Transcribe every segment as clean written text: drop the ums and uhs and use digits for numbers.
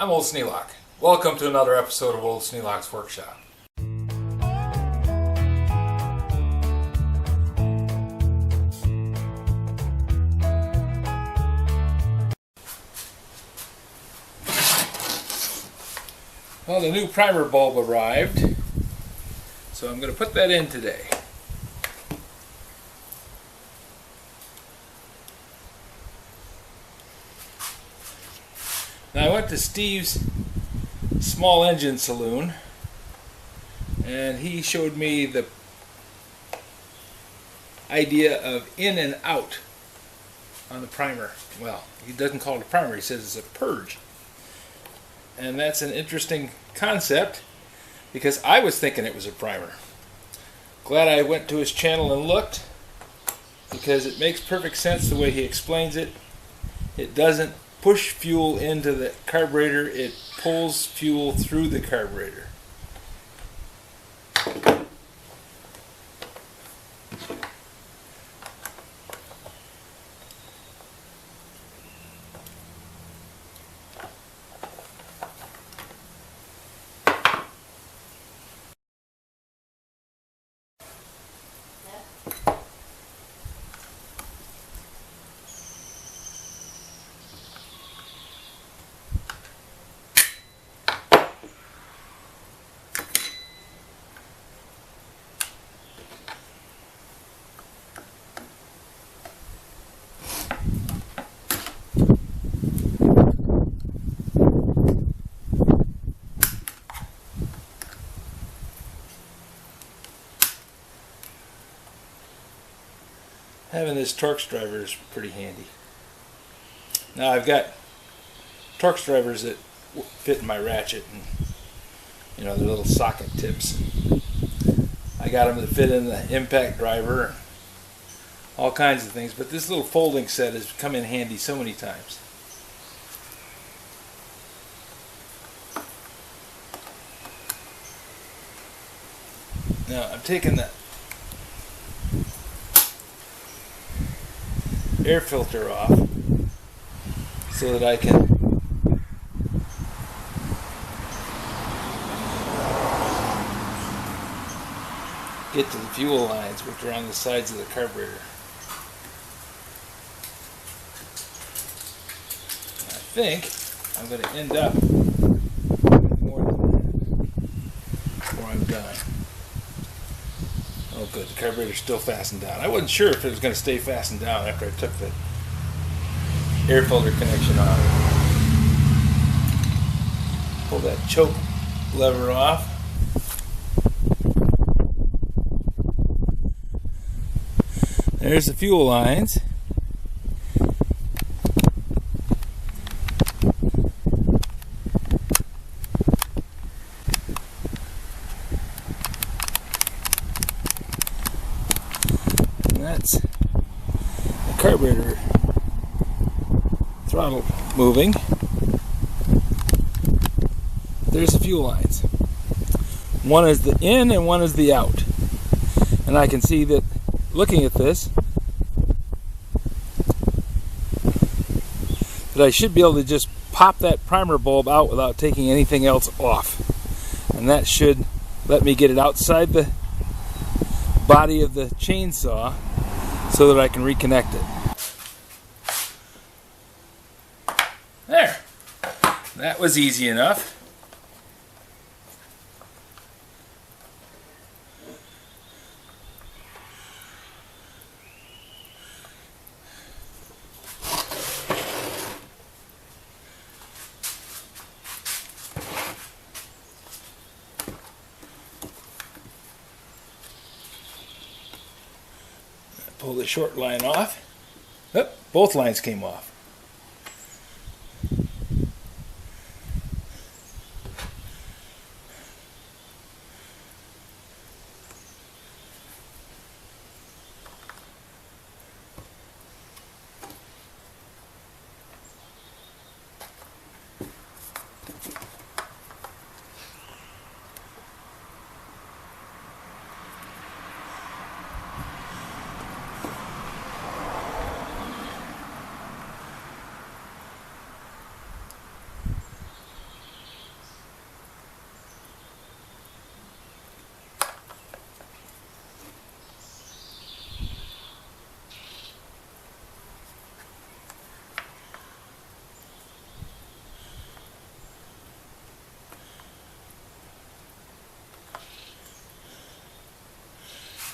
I'm Old Sneelock. Welcome to another episode of Old Sneelock's Workshop. Well, the new primer bulb arrived, so I'm going to put that in today. Now, I went to Steve's small engine saloon, and he showed me the idea of in and out on the primer. Well, he doesn't call it a primer, he says it's a purge. And that's an interesting concept because I was thinking it was a primer. Glad I went to his channel and looked, because it makes perfect sense the way he explains it. It doesn't push fuel into the carburetor, it pulls fuel through the carburetor. Having this Torx driver is pretty handy. Now I've got Torx drivers that fit in my ratchet, and you know, they're little socket tips. I got them that fit in the impact driver, all kinds of things, but this little folding set has come in handy so many times. Now I'm taking that air filter off so that I can get to the fuel lines, which are on the sides of the carburetor. I think I'm going to end up with more than that before I'm done. Oh good, the carburetor's still fastened down. I wasn't sure if it was going to stay fastened down after I took the air filter connection off. Pull that choke lever off. There's the fuel lines. That's the carburetor throttle moving. There's the fuel lines. One is the in and one is the out. And I can see that looking at this, that I should be able to just pop that primer bulb out without taking anything else off. And that should let me get it outside the body of the chainsaw so that I can reconnect it. There. That was easy enough. Pull the short line off. Oh, both lines came off.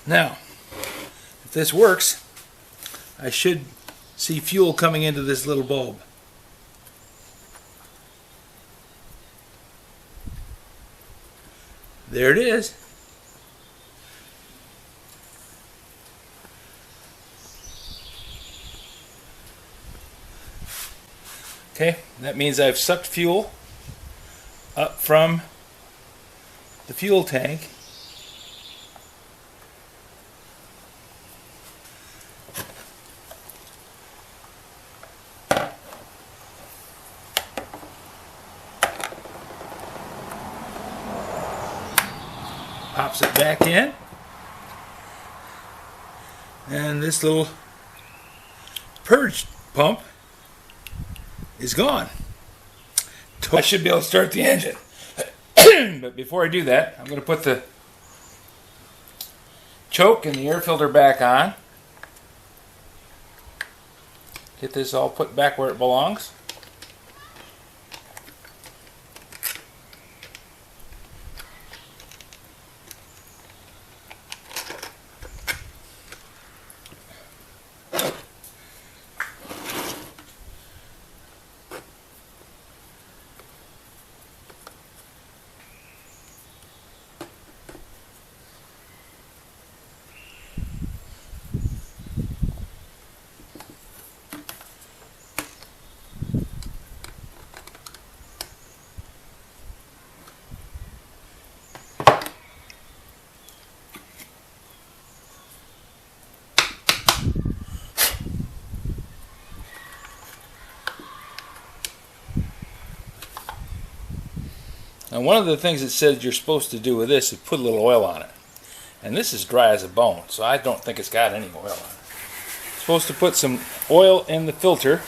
Now, if this works, I should see fuel coming into this little bulb. There it is. Okay, that means I've sucked fuel up from the fuel tank. Pops it back in, and this little purge pump is gone. I should be able to start the engine. But before I do that, I'm going to put the choke and the air filter back on. Get this all put back where it belongs. Now, one of the things it says you're supposed to do with this is put a little oil on it. And this is dry as a bone, so I don't think it's got any oil on it. You're supposed to put some oil in the filter.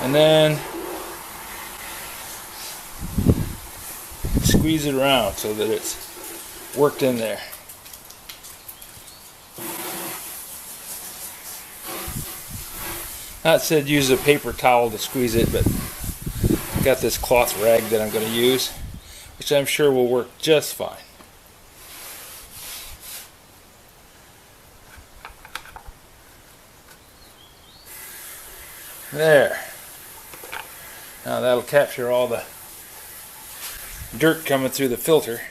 And then squeeze it around so that it's worked in there. Now it said use a paper towel to squeeze it, but I've got this cloth rag that I'm going to use, which I'm sure will work just fine. There. Now that'll capture all the dirt coming through the filter.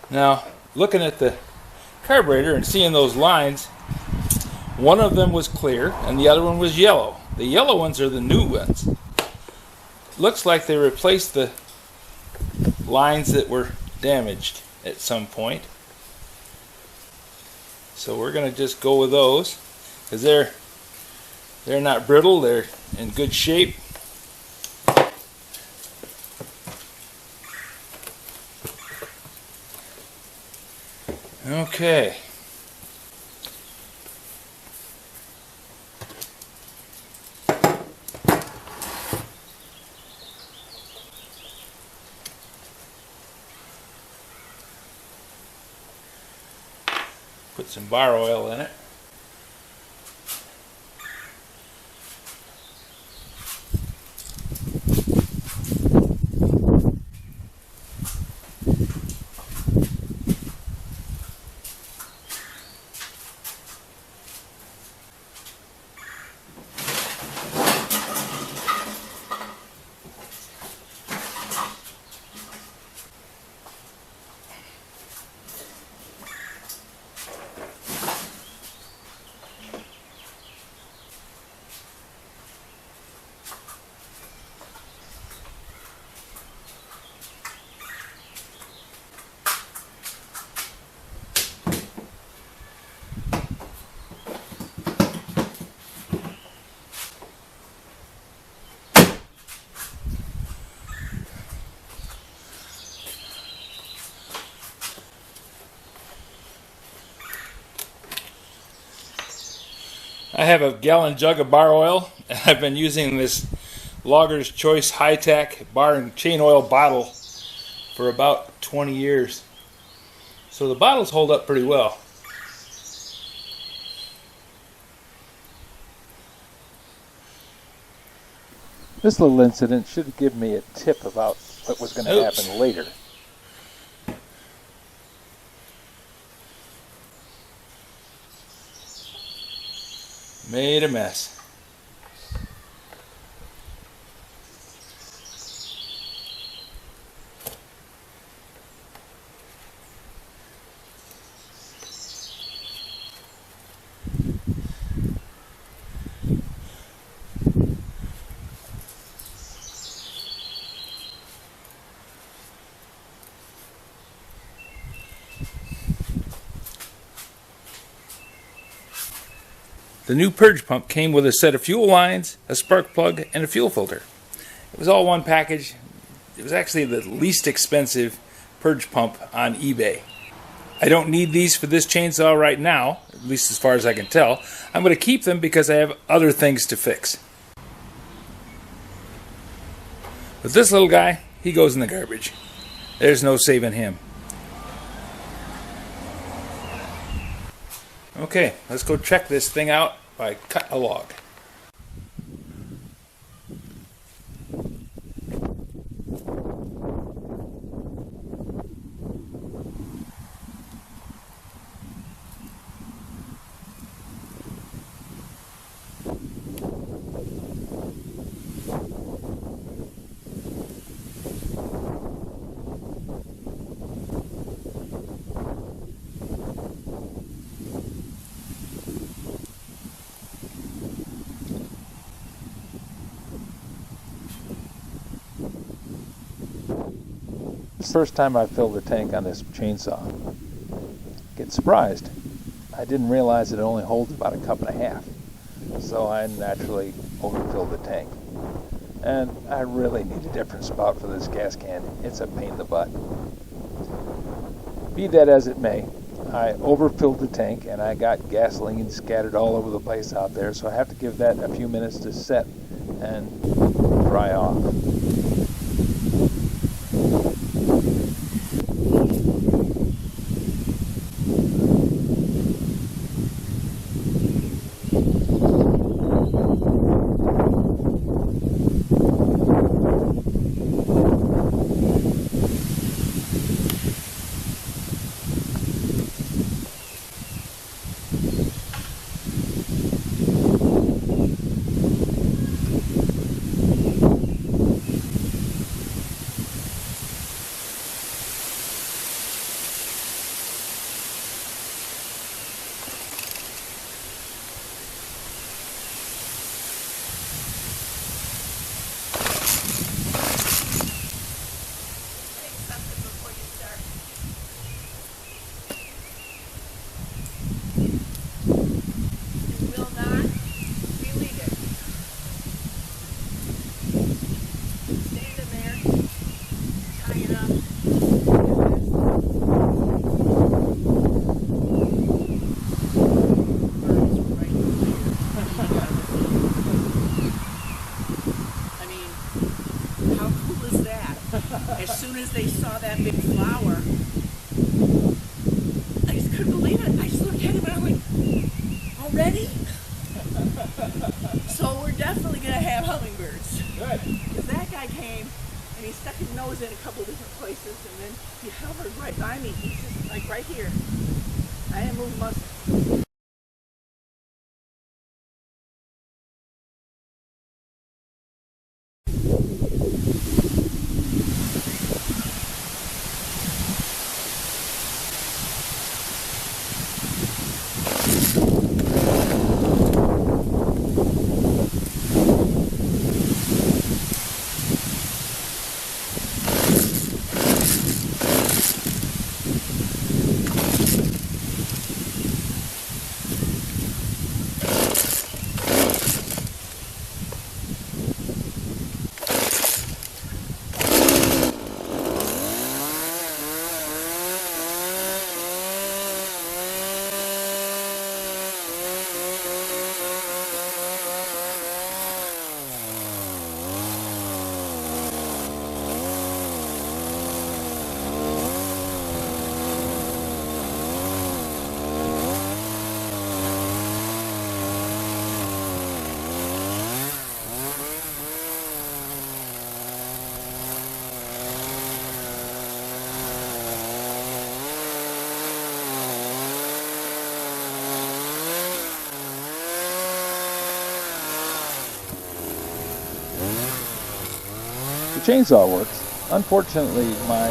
Now, looking at the carburetor and seeing those lines, one of them was clear and the other one was yellow. The yellow ones are the new ones. Looks like they replaced the lines that were damaged at some point. So we're going to just go with those because they're not brittle, they're in good shape. Okay. Put some bar oil in it. I have a gallon jug of bar oil, and I've been using this Logger's Choice high-tech bar and chain oil bottle for about 20 years. So the bottles hold up pretty well. This little incident should give me a tip about what was going to happen later. Made a mess. The new Purge pump came with a set of fuel lines, a spark plug, and a fuel filter. It was all one package. It was actually the least expensive Purge pump on eBay. I don't need these for this chainsaw right now, at least as far as I can tell. I'm going to keep them because I have other things to fix. But this little guy, he goes in the garbage. There's no saving him. Okay, let's go check this thing out by cutting a log. It's the first time I filled the tank on this chainsaw. Get surprised. I didn't realize it only holds about a cup and a half. So I naturally overfilled the tank. And I really need a different spout for this gas can. It's a pain in the butt. Be that as it may, I overfilled the tank and I got gasoline scattered all over the place out there, so I have to give that a few minutes to set and dry off. As soon as they saw that big flower, I just couldn't believe it. I just looked at him and I'm like, already? So we're definitely going to have hummingbirds. Good. Because that guy came and he stuck his nose in a couple different places and then he hovered right by me. He's just like right here. I didn't move a muscle. chainsaw works. Unfortunately, my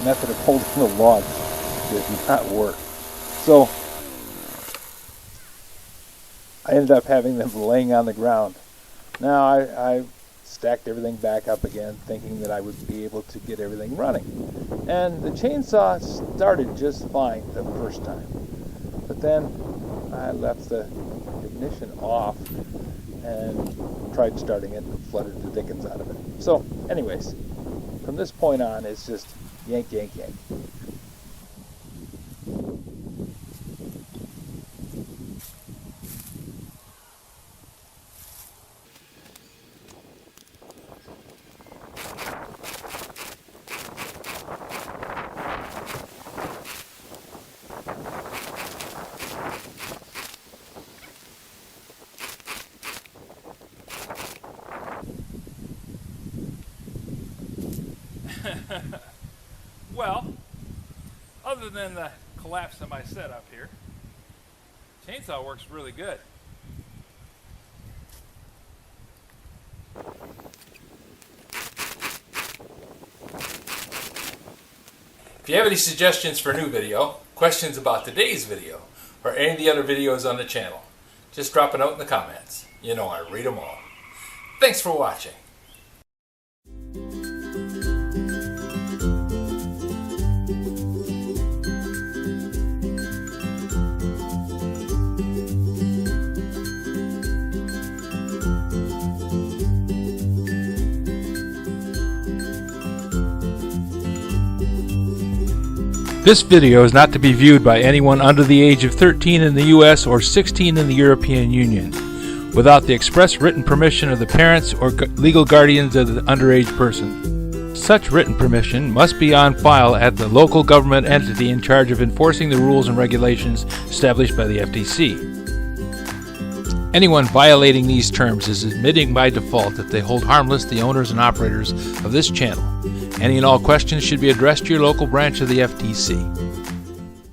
method of holding the log did not work. So I ended up having them laying on the ground. Now I stacked everything back up again, thinking that I would be able to get everything running. And the chainsaw started just fine the first time. But then I left the ignition off and tried starting it and flooded the dickens out of it. So anyways, from this point on, it's just yank, yank, yank. Well, other than the collapse of my setup here, chainsaw works really good. If you have any suggestions for a new video, questions about today's video, or any of the other videos on the channel, just drop a note in the comments. You know I read them all. Thanks for watching. This video is not to be viewed by anyone under the age of 13 in the U.S. or 16 in the European Union, without the express written permission of the parents or legal guardians of the underage person. Such written permission must be on file at the local government entity in charge of enforcing the rules and regulations established by the FTC. Anyone violating these terms is admitting by default that they hold harmless the owners and operators of this channel. Any and all questions should be addressed to your local branch of the FTC.